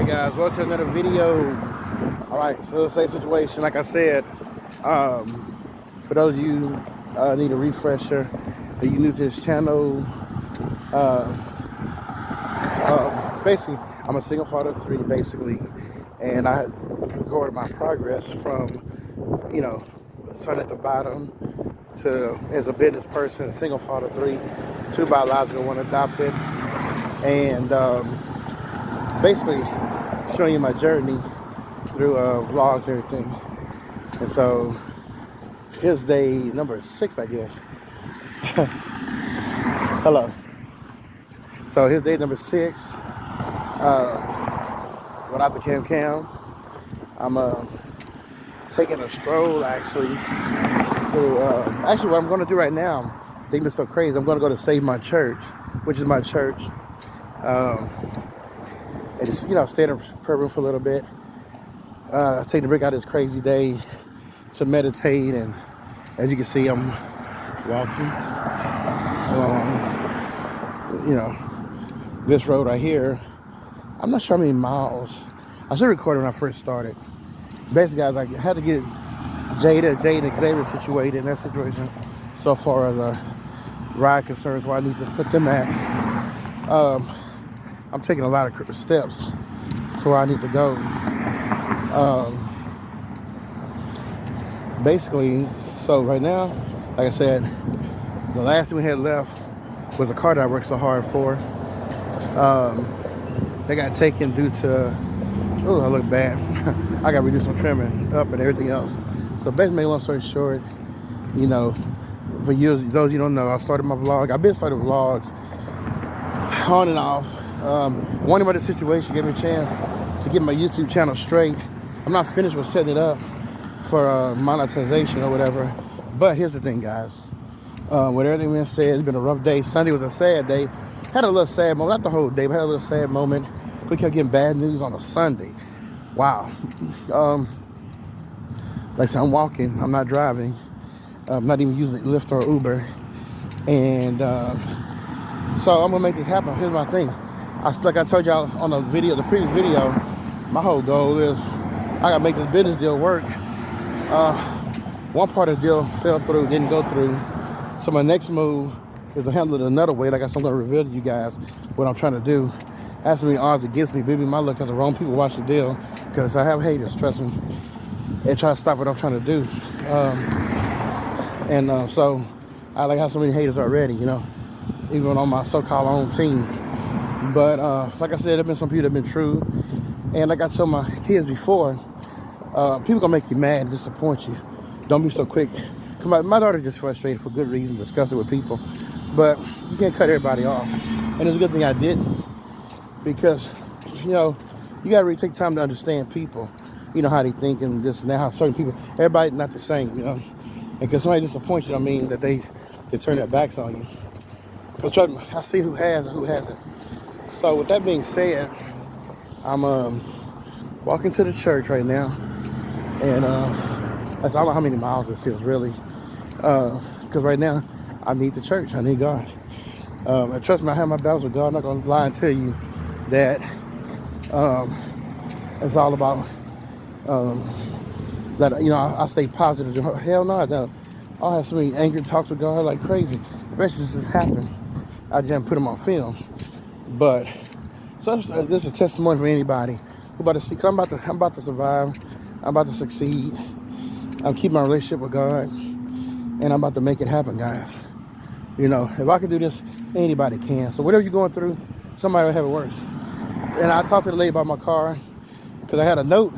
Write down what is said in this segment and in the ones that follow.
guys, welcome to another video. Alright, so the same situation, like I said, for those of you need a refresher, are you new to this channel, basically, I'm a single father of 3, basically, and I recorded my progress from, starting at the bottom to, as a business person, single father of 3, 2 biological, 1 adopted, and basically showing you my journey through vlogs and everything. And so here's day number 6, I guess. Hello. So here's day number 6 without the cam. I'm taking a stroll actually through actually what I'm going to do right now, things are so crazy, I'm going to go to Save My Church, which is my church, and just stay in the prayer room for a little bit, take the break out of this crazy day to meditate. And as you can see, I'm walking along this road right here. I'm not sure how many miles. I should record it when I first started. Basically, guys, I had to get Jade and Xavier situated in that situation so far as ride concerns, where I need to put them at. I'm taking a lot of steps to where I need to go. Basically, so right now, like I said, the last thing we had left was a car that I worked so hard for. They got taken due to, oh, I look bad. I got to redo some trimming up and everything else. So basically, make a long story short, for years, those you don't know, I started my vlog. I've been starting vlogs on and off. One about the situation gave me a chance to get my YouTube channel straight. I'm not finished with setting it up for monetization or whatever. But here's the thing, guys. With everything being said, it's been a rough day. Sunday was a sad day. Had a little sad moment, not the whole day, but had a little sad moment. We kept getting bad news on a Sunday. Wow. Like I said, I'm walking, I'm not driving. I'm not even using Lyft or Uber. And so I'm gonna make this happen. Here's my thing. Like I told y'all on the previous video, my whole goal is I gotta make this business deal work. One part of the deal fell through, didn't go through. So my next move is to handle it another way. Like I said, I'm gonna reveal to you guys what I'm trying to do. Has so many odds against me, baby. My luck has the wrong people watch the deal, because I have haters, trust me, and try to stop what I'm trying to do. So I have so many haters already, even on my so-called own team. But like I said, there've been some people that have been true. And like I told my kids before, people gonna make you mad and disappoint you. Don't be so quick. My daughter just frustrated for good reason, discussing with people. But you can't cut everybody off. And it's a good thing I didn't. Because, you gotta really take time to understand people. How they think and this and that, how certain people, everybody's not the same, And because somebody disappoints you, that they turn their backs on you. Because trust me, I see who has and who hasn't. So with that being said, I'm walking to the church right now. And I don't know how many miles this is really. Because right now, I need the church, I need God. And trust me, I have my battles with God. I'm not gonna lie and tell you that it's all about that. I stay positive. Hell no, I don't. I'll have so many angry talks with God like crazy. Eventually this has happened. I just haven't put them on film. But so this is a testimony for anybody who about to see. I'm about to survive. I'm about to succeed. I'm keeping my relationship with God, and I'm about to make it happen, guys. If I can do this, anybody can. So whatever you're going through, somebody will have it worse. And I talked to the lady about my car, because I had a note.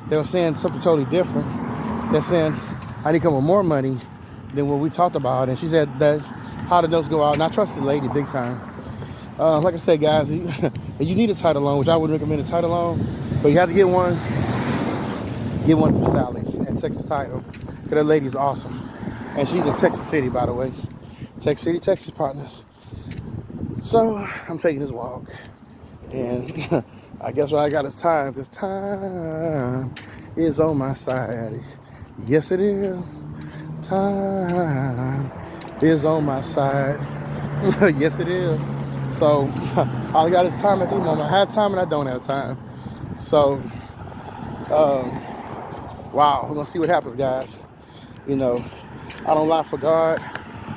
They were saying something totally different. They're saying I need to come with more money than what we talked about. And she said that how the notes go out. And I trust the lady big time. Like I said, guys, you need a title loan, which I wouldn't recommend a title loan, but you have to get one. Get one through Sally at Texas Title, because that lady's awesome. And she's in Texas City, by the way. Texas City, Texas partners. So I'm taking this walk, and I guess what I got is time, because time is on my side. Yes, it is. Time is on my side. Yes, it is. So all I got is time at the moment. I have time and I don't have time. So, wow, we're gonna see what happens, guys. You know, I don't lie for God.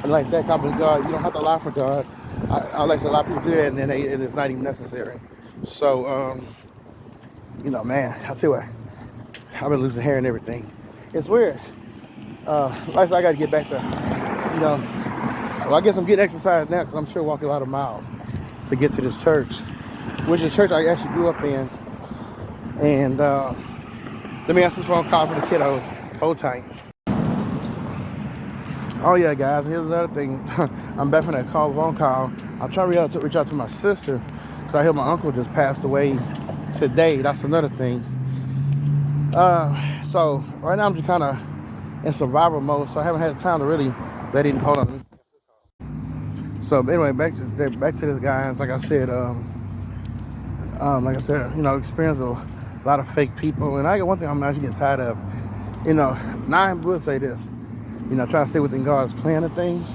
And like that kind of God, you don't have to lie for God. I like a lot of people do that, and and it's not even necessary. So, you know, man, I'll tell you what, I've been losing hair and everything. It's weird. Like I said, I got to get back to, you know, well, I guess I'm getting exercise now because I'm sure walking a lot of miles to get to this church, which is a church I actually grew up in. And let me answer this phone call for the kiddos. Hold tight. Oh yeah, guys, here's another thing. I'm back from that phone call. I'm trying to reach out to my sister because I hear my uncle just passed away today. That's another thing. So right now I'm just kind of in survival mode, so I haven't had time to really let it hold on. So anyway, back to this, guys. Like I said, you know, experience a lot of fake people, and I got one thing I'm actually getting tired of. You know, now I would say this. You know, try to stay within God's plan of things,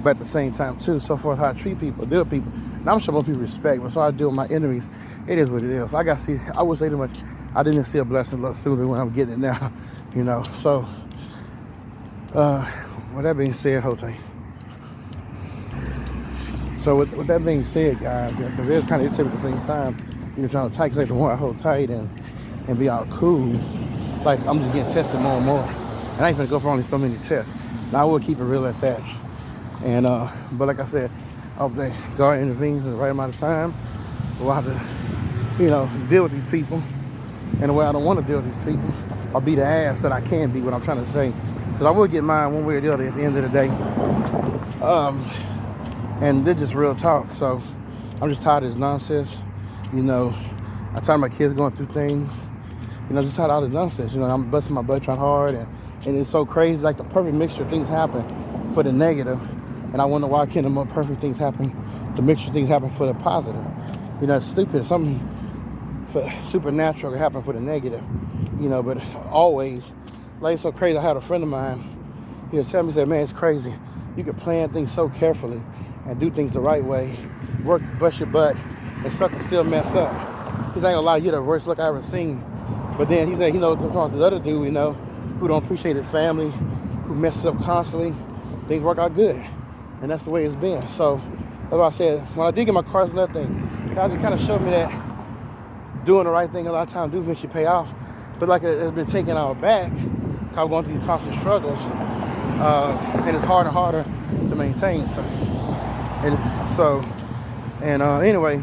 but at the same time too, so far as how I treat people, deal with people. Now I'm sure most people respect, but so I deal with my enemies. It is what it is. I would say too much. I didn't see a blessing a lot sooner when I'm getting it now. You know, so with that being said, hold tight. So with that being said, guys, because it's kind of irritating at the same time. You know, trying to tight, because the more I hold tight and be all cool, like I'm just getting tested more and more. And I ain't gonna go for only so many tests. Now I will keep it real at that. And but like I said, I hope that God intervenes in the right amount of time. We'll have to, you know, deal with these people in a way I don't want to deal with these people. Or be the ass that I can be, what I'm trying to say. Because I will get mine one way or the other at the end of the day. And they're just real talk. So I'm just tired of this nonsense. You know, I'm tired of my kids going through things. You know, just tired of all the nonsense. You know, I'm busting my butt trying hard, and it's so crazy. Like the perfect mixture of things happen for the negative, and I wonder why can't the more perfect things happen, the mixture of things happen for the positive. You know, it's stupid. Something supernatural can happen for the negative. You know, but always, like it's so crazy. I had a friend of mine. He was telling me, he said, "Man, it's crazy. You can plan things so carefully and do things the right way, bust your butt, and suck and still mess up." He's ain't gonna lie, you're the worst look I ever seen. But then he said, you know, talking to the other dude we know who don't appreciate his family, who messes up constantly, things work out good. And that's the way it's been. So that's why I said, when I did get my car, it's another thing. God just kind of showed me that doing the right thing a lot of times do eventually pay off. But like it's been taken out back, because I'm going through these constant struggles. And it's harder and harder to maintain. Anyway,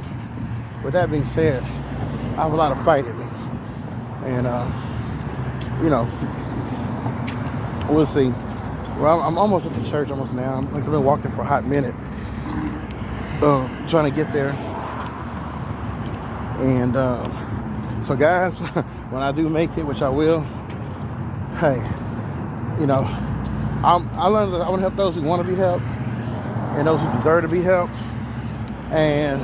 with that being said, I have a lot of fight in me. And, you know, we'll see. Well, I'm almost at the church almost now. I've been walking for a hot minute, trying to get there. And so, guys, when I do make it, which I will, hey, you know, I learned that I want to help those who want to be helped and those who deserve to be helped. And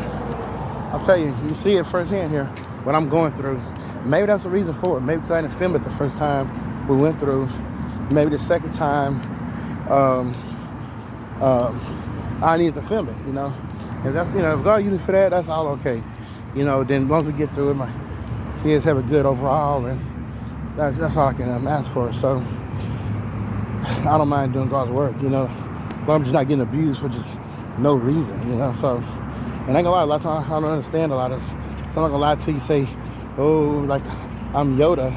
I'll tell you, you see it firsthand here, what I'm going through. Maybe that's the reason for it. Maybe because I didn't film it the first time we went through. Maybe the second time I needed to film it, you know. And that's, you know, if God used me for that, that's all okay. You know, then once we get through it, my kids have a good overall, and that's all I can ask for. So I don't mind doing God's work, you know. But I'm just not getting abused for just no reason, you know. So, and I ain't gonna lie, a lot of times I don't understand a lot of this. So I'm not gonna lie till you say, oh, like I'm Yoda,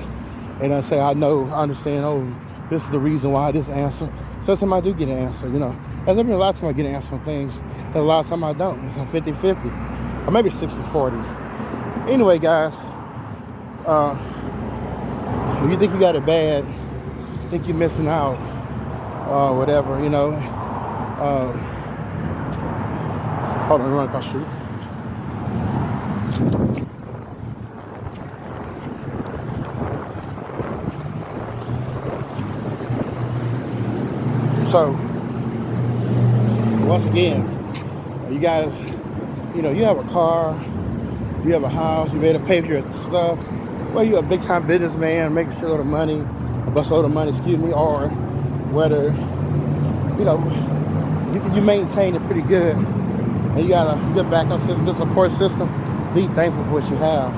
and I say I understand, oh, this is the reason why this answer. So sometimes I do get an answer, you know. There's been a lot of times I get an answer on things, and a lot of times I don't. It's a 50-50, or maybe 60-40. Anyway, guys, if you think you got it bad, think you're missing out, or whatever, you know. Hold on, I'm running across the street. So, once again, you guys, you know, you have a car, you have a house, you made a pay for your stuff. Well, you're a big time businessman, making a shitload of money, a busload of money, excuse me, or whether, you know, you maintain it pretty good, and you got a good backup system, good support system. Be thankful for what you have.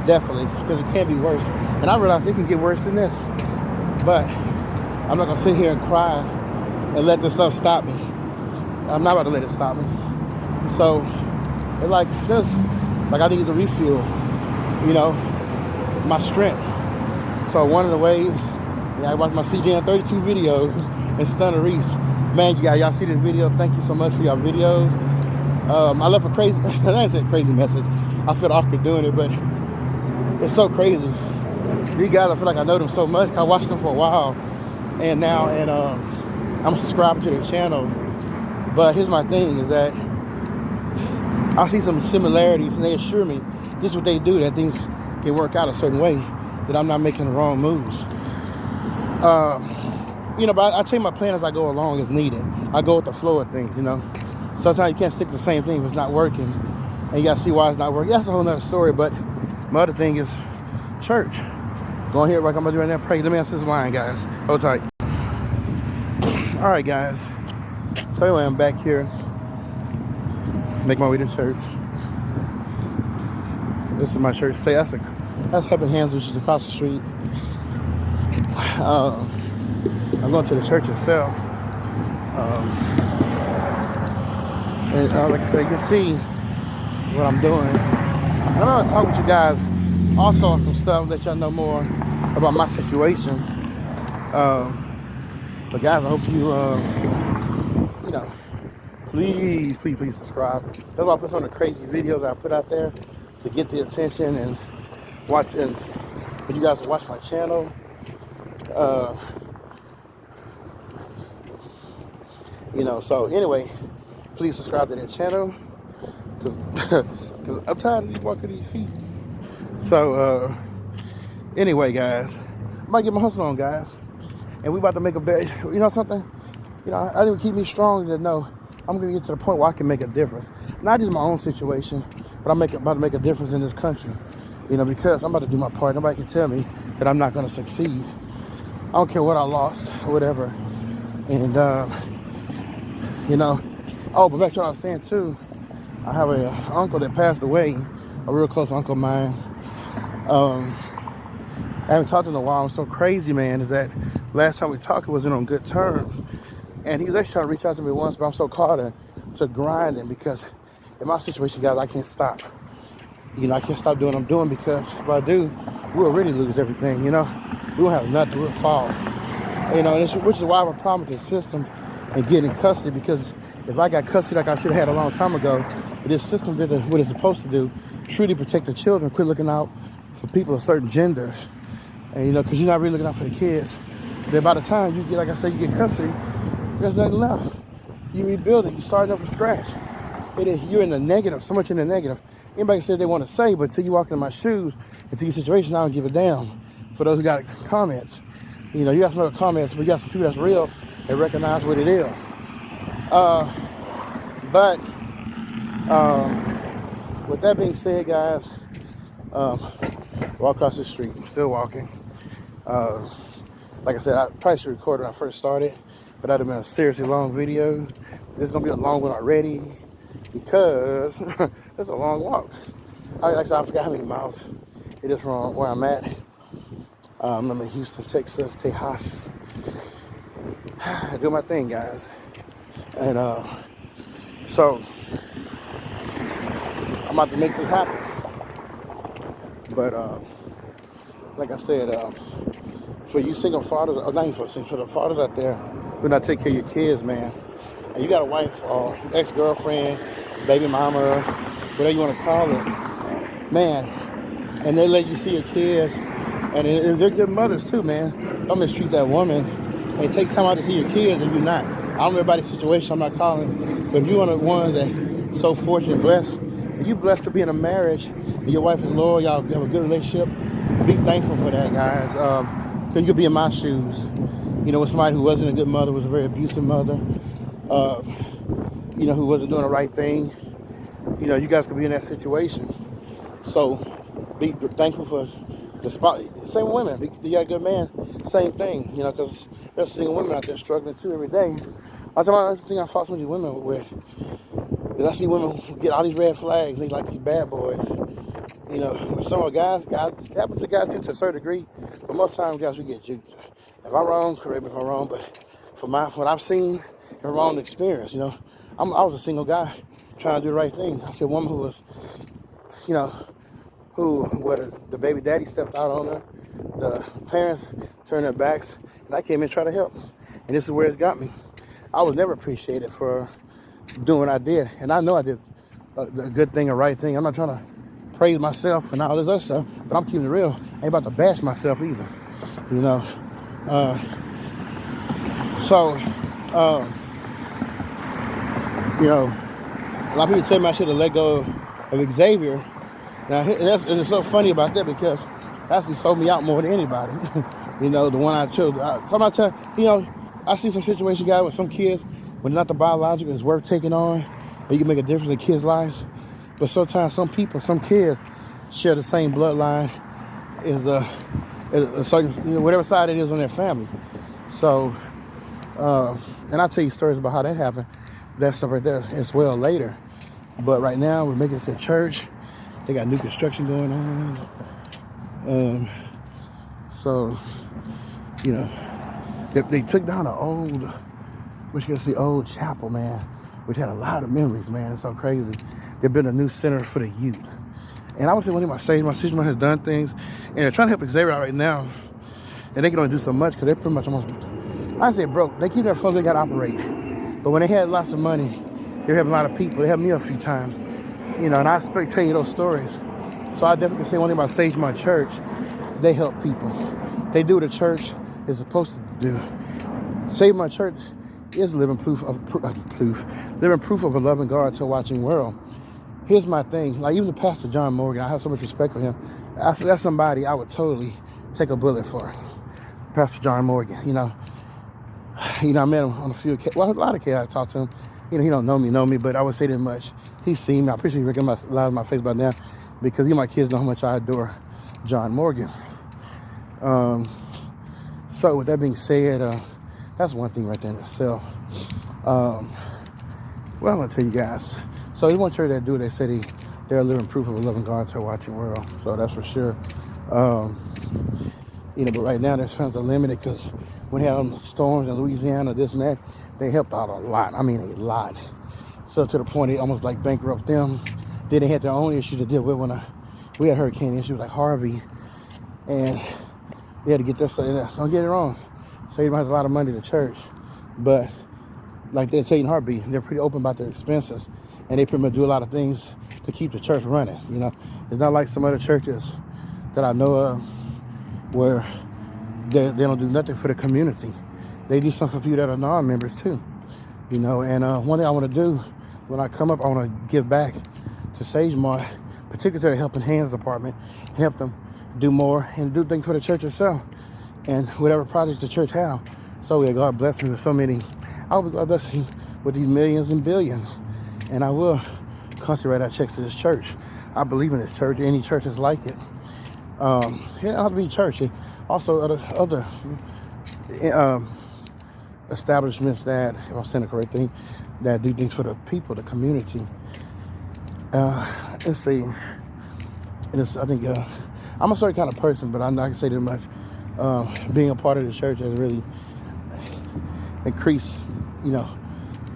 definitely, because it can be worse. And I realize it can get worse than this. But I'm not gonna sit here and cry and let this stuff stop me. I'm not about to let it stop me. So, it's like, just like I need to refuel, you know, my strength. So one of the ways, I watch my CJN 32 videos and Stunner Reese. Man, y'all see this video? Thank you so much for y'all videos. I left a crazy, that's a crazy message. I feel awkward doing it, but it's so crazy. These guys, I feel like I know them so much. I watched them for a while, and I'm subscribed to their channel. But here's my thing: is that I see some similarities, and they assure me this is what they do, that things can work out a certain way, that I'm not making the wrong moves. You know, but I take my plan as I go along as needed. I go with the flow of things, you know. Sometimes you can't stick to the same thing if it's not working, and you gotta see why it's not working. That's a whole nother story. But my other thing is church. Going here like I'm gonna do right now. Pray. Let me answer this line, guys. Hold tight. All right, guys. So anyway, I'm back here. Make my way to church. This is my church. Say that's Helping Hands, which is across the street. I'm going to the church itself. And like I said, you can see what I'm doing. And I'm going to talk with you guys also on some stuff, let y'all know more about my situation. But guys, I hope you, you know, please subscribe. That's why I put some of the crazy videos I put out there to get the attention and watching. For you guys to watch my channel. You know, so anyway, please subscribe to that channel, because I'm tired of these walking these feet. So anyway, guys, I might get my hustle on, guys, and we about to make a bet. You know something? You know, I didn't keep me strong to know I'm gonna get to the point where I can make a difference. Not just my own situation, but I'm about to make a difference in this country. You know, because I'm about to do my part. Nobody can tell me that I'm not gonna succeed. I don't care what I lost or whatever. And you know, oh, but back to what I was saying too, I have a uncle that passed away, a real close uncle of mine. I haven't talked to him in a while. I'm so crazy, man, is that last time we talked, it wasn't on good terms. And he was actually trying to reach out to me once, but I'm so caught into grinding, because in my situation, guys, I can't stop. You know, I can't stop doing what I'm doing, because if I do, we'll really lose everything, you know? We won't have nothing, we'll fall. You know, which is why I have a problem with the system and getting custody, because if I got custody like I should have had a long time ago, this system did what it's supposed to do, truly protect the children, quit looking out for people of certain genders. And you know, because you're not really looking out for the kids. Then by the time you get, like I said, you get custody, there's nothing left. You rebuild it, you starting up from scratch. You're in the negative, so much in the negative. Anybody said they want to say, but until you walk in my shoes, into your situation, I don't give a damn. For those who got comments, you know, you got some other comments, but you got some people that's real and recognize what it is. But with that being said, guys, walk across the street, still walking. Like I said, I probably should record when I first started, but that'd have been a seriously long video. This is gonna be a long one already, because it's a long walk. Like I said, I forgot how many miles it is from where I'm at. I'm in Houston, Texas, Tejas. I do my thing, guys. And so I'm about to make this happen. But like I said, for you single fathers, or not even for the fathers out there who not take care of your kids, man, and you got a wife or ex-girlfriend, baby mama, whatever you want to call it, man, and they let you see your kids, and they're good mothers too, man. Don't mistreat that woman. And take time out to see your kids, and you're not. I don't know everybody's situation, I'm not calling, but if you're one of the ones that so fortunate and blessed, and you're blessed to be in a marriage, and your wife is loyal, y'all have a good relationship, be thankful for that, guys. Because you could be in my shoes, you know, with somebody who wasn't a good mother, was a very abusive mother, you know, who wasn't doing the right thing. You know, you guys could be in that situation. So be thankful for the spot. Same women, you got a good man, same thing, you know, because there's single women out there struggling too every day. I thought the thing I fought some of these women with, is I see women get all these red flags, they like these bad boys, You know, some of guys happens to guys too to a certain degree, but most times guys we get juked. If I'm wrong, correct me if I'm wrong, but from what I've seen and from my own experience, you know, I was a single guy trying to do the right thing. I see a woman who was, you know, where the baby daddy stepped out on her, the parents turned their backs, and I came in to try to help. And this is where it's got me. I was never appreciated for doing what I did, and I know I did a good thing, a right thing. I'm not trying to praise myself and all this other stuff, but I'm keeping it real. I ain't about to bash myself either, you know. You know, a lot of people tell me I should have let go of Xavier. Now, it's so funny about that because actually sold me out more than anybody. You know, the one I chose. Somebody tell, you know, I see some situation guys with some kids when not the biological is worth taking on, and you can make a difference in kids' lives. But sometimes some people, some kids share the same bloodline as a certain, you know, whatever side it is on their family. So, and I'll tell you stories about how that happened. That stuff right there as well later. But right now we're making it to church. They got new construction going on. So, you know, they took down an old chapel, man, which had a lot of memories, man. It's so crazy. They built a new center for the youth. And I would say one of my sister has done things, and they're trying to help Xavier out right now. And they can only do so much because they're pretty much almost, I say broke. They keep their funds, they got to operate. But when they had lots of money, they have a lot of people. They helped me a few times, you know, and I expect to tell you those stories. So I definitely say one thing about Sagemont Church, they help people. They do what a church is supposed to do. Sagemont Church is living proof of a loving God to a watching world. Here's my thing, like even the Pastor John Morgan, I have so much respect for him. That's somebody I would totally take a bullet for. Pastor John Morgan, you know, I met him on a lot of kids I talked to him. You know, he don't know me, but I would say that much. He's seen me. I appreciate he recognized a lot of my face by now because my kids know how much I adore John Morgan. So with that being said, that's one thing right there in itself. Well, I'm gonna tell you guys. So there's one church that do it. They say they're living proof of a loving God to a watching world. So that's for sure. You know, but right now their funds are limited because when they had all the storms in Louisiana, this and that, they helped out a lot. I mean, a lot. So to the point it almost like bankrupt them. Then they had their own issues to deal with when we had hurricane issues like Harvey, and they had to get this. Don't get it wrong. Satan has a lot of money to church, but like they're taking heartbeat, they're pretty open about their expenses, and they pretty much do a lot of things to keep the church running. You know, it's not like some other churches that I know of where they don't do nothing for the community. They do something for people that are non-members too. You know, and one thing I want to do when I come up, I want to give back to Sagemont, particularly to the Helping Hands department, and help them do more and do things for the church itself and whatever projects the church have. So yeah, God bless me with so many. I hope God bless me with these millions and billions, and I will constantly write out checks to this church. I believe in this church. Any church is like it. It don't have to be church. Also, other establishments that, if I'm saying the correct thing, that do things for the people, the community. Let's see. I think I'm a certain kind of person, but I'm not gonna say that much. Being a part of the church has really increased, you know,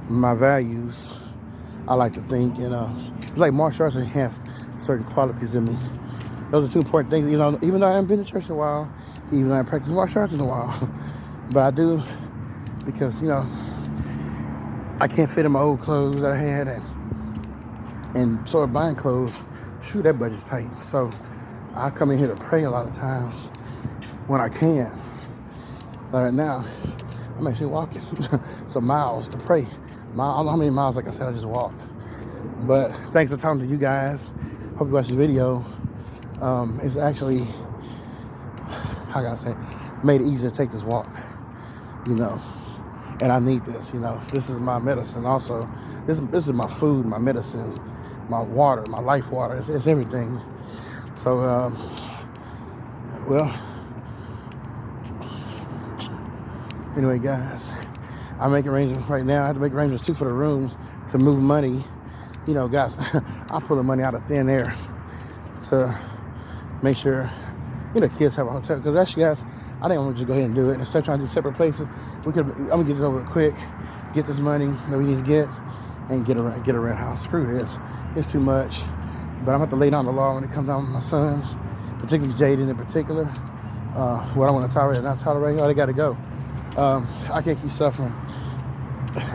my values. I like to think, you know, like martial arts enhanced certain qualities in me. Those are two important things, you know, even though I haven't been to church in a while, even though I haven't practiced martial arts in a while, but I do, because, you know, I can't fit in my old clothes that I had, and sort of buying clothes, shoot, that budget's tight. So I come in here to pray a lot of times when I can. But right now, I'm actually walking some miles to pray. I don't know how many miles, like I said, I just walked. But thanks for talking to you guys. Hope you watched the video. It's actually, how can I say, made it easier to take this walk, you know. And I need this, you know. This is my medicine also. This is my food, my medicine, my water, my life water. It's everything. So, well, anyway, guys, I'm making arrangements right now. I have to make arrangements too for the rooms to move money. You know, guys, I'm pulling money out of thin air to make sure, kids have a hotel. Because actually, guys, I didn't want to just go ahead and do it. Instead of trying to do separate places, I'm gonna get this over quick, get this money that we need to get, and get a rent house. Screw this. It's too much. But I'm going to have to lay down the law when it comes down with my sons, particularly Jaden in particular. What I want to tolerate and not tolerate, they got to go. I can't keep suffering.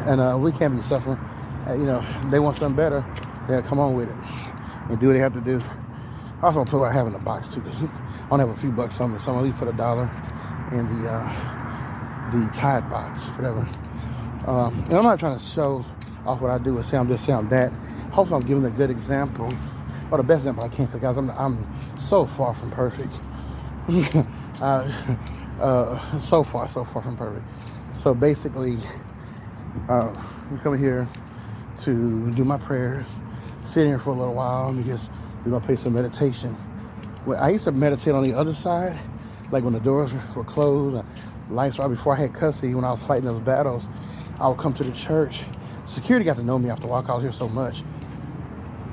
And we can't be suffering. They want something better. They'll come on with it and do what they have to do. I also want to put what I have in the box too, because I only have a few bucks on me. So I'm going to at least put $1 in the Tide box, whatever. And I'm not trying to show off what I do and say I'm this, say I'm that. Hopefully I'm giving a good example, or the best example I can, because I'm so far from perfect. So far from perfect. So basically, I'm coming here to do my prayers, sit here for a little while, because we're gonna play some meditation. When I used to meditate on the other side, like when the doors were closed, lights right before I had custody, when I was fighting those battles, I would come to the church. Security got to know me after a while. I was here so much.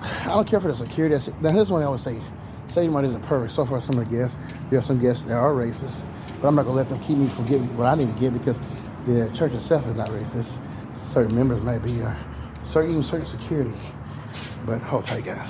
I don't care for the security. Now, here's one I always say. Satan money isn't perfect. So far, some of the guests, there are some guests that are racist, but I'm not going to let them keep me from getting what I need to get, because the church itself is not racist. Certain members might be, certain security. But hold tight, guys.